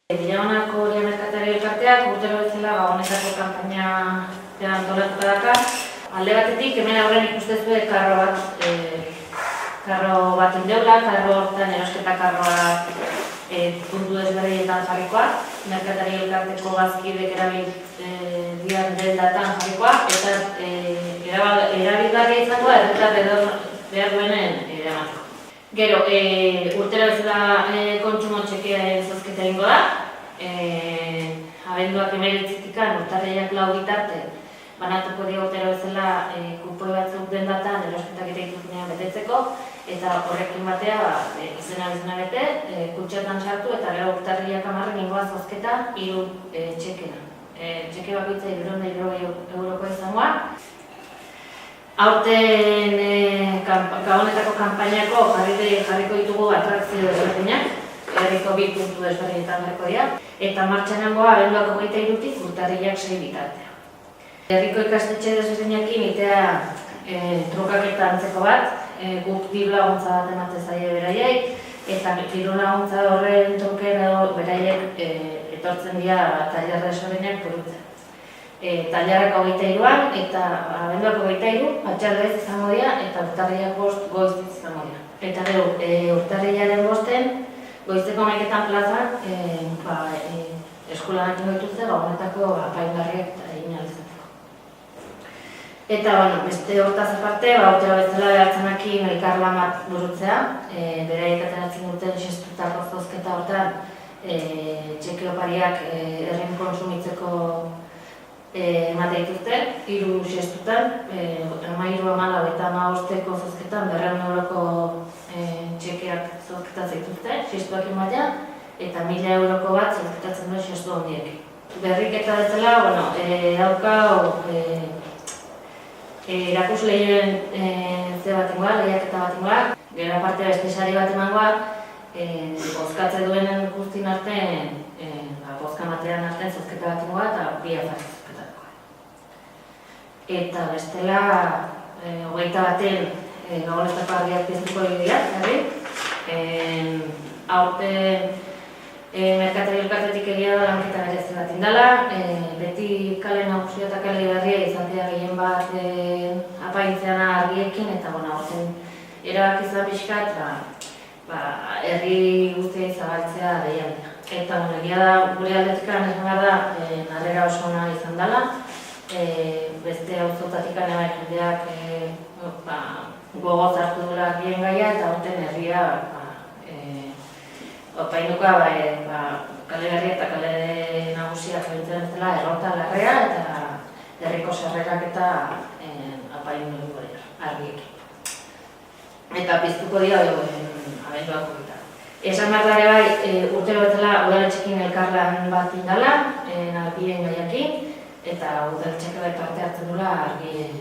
Villabanako Oria Merkatari Elkarteak urtero bezala honetako kanpaina antolatuta dakar. Alde batetik, hemen aurren ikustezue karro bat indeula, karro hortan erosketa karroak puntu desberdinetan jarrikoak, Merkatari Elkarteko bazkidek erabildian datan jarrikoak, eta erabilgarria izango da, herritar behar duenen eramateko. Gero, urtero bezala kontsumo txekea zozketa egingo da. Abenduak 19-tikan urtarrilak 4 bitarte banatuko dio urtero bezala kupoi batzuk dendatan erosketak eta ituzunean betetzeko, eta horrekin batea izena bete, kutxetan sartu eta gero urtarrilak 10 ingoa zozketa 3 txekena. Txeke bakoitza 260 euroko izangoa. Aurten gabonetako kanpainako jarriko ditugu atrakzio desberdinak, herriko 2 puntu desberdinetan jarriko dira, eta martxan nengoa abenduak 23-tik urtarrilak 6 bitartea. Herriko ikastetxe desberdinak egitea trukaketa antzeko bat, guk diru laguntza bat ematen zaie beraiei, eta diru laguntza horren truken edo beraiek etortzen dira tailer desberdinak burutzen. Tailerrak 23an eta abenduak 23, atxaldez izango dira eta urtarrilak 5 goiz izango dira. Eta gero, urtarrilaren 5-en, goizeko 11etan plazan eskolanak ingoituzte gabonetako apaingarriak egin alizateko. Eta, beste hortaz aparte, urtero bezala behartzenakin elkarlan bat burutzea, beraiek ateratzen duten xestutako zozketa hortan txeke opariak herrin kontsumitzeko emate dituzte, 3 xestutan, 13-14 eta 15-eko zozketan 200 euroko txekeak zozketatzen dituzte, xestuak ematea, eta 1000 euroko bat zozketatzen duen xestu hondiek. Berriketa bezala, daukau erakusleien lehiaketa bat ingoa, gero aparte beste sari bat emangoa, bozkatze duenen guztin artean, bozka matean artean zozketa bat ingoa eta 2 azarri. Eta bestela, 21-en gabonetako argiak piztuko dira, aurten Merkatari Elkartetik egia da lanketa berezi bat indala, beti kale nagusia eta kale berria izatea gehien bat apaintzean argiekin, eta aurten erabaki izan pixkat, herri guztia izabaltzea deialdea. Eta egia da, gure aldetikan esan behar da, narrera oso ona izan dela, beste auzotatik jendeak gogoz hartu dula gien gaia, eta aurten herria opainuka kale berria eta kale nagusiak bentzen ez dela errota larrea eta herriko sarrerak eta apainu egingo dira, argiekin. Eta piztuko dira abenduak 20. Esan behar dara bai, urtero bezala udaletxekin elkarlan bat indala, nalpien gaiakin, eta udaletxek bai parte hartzen dula argien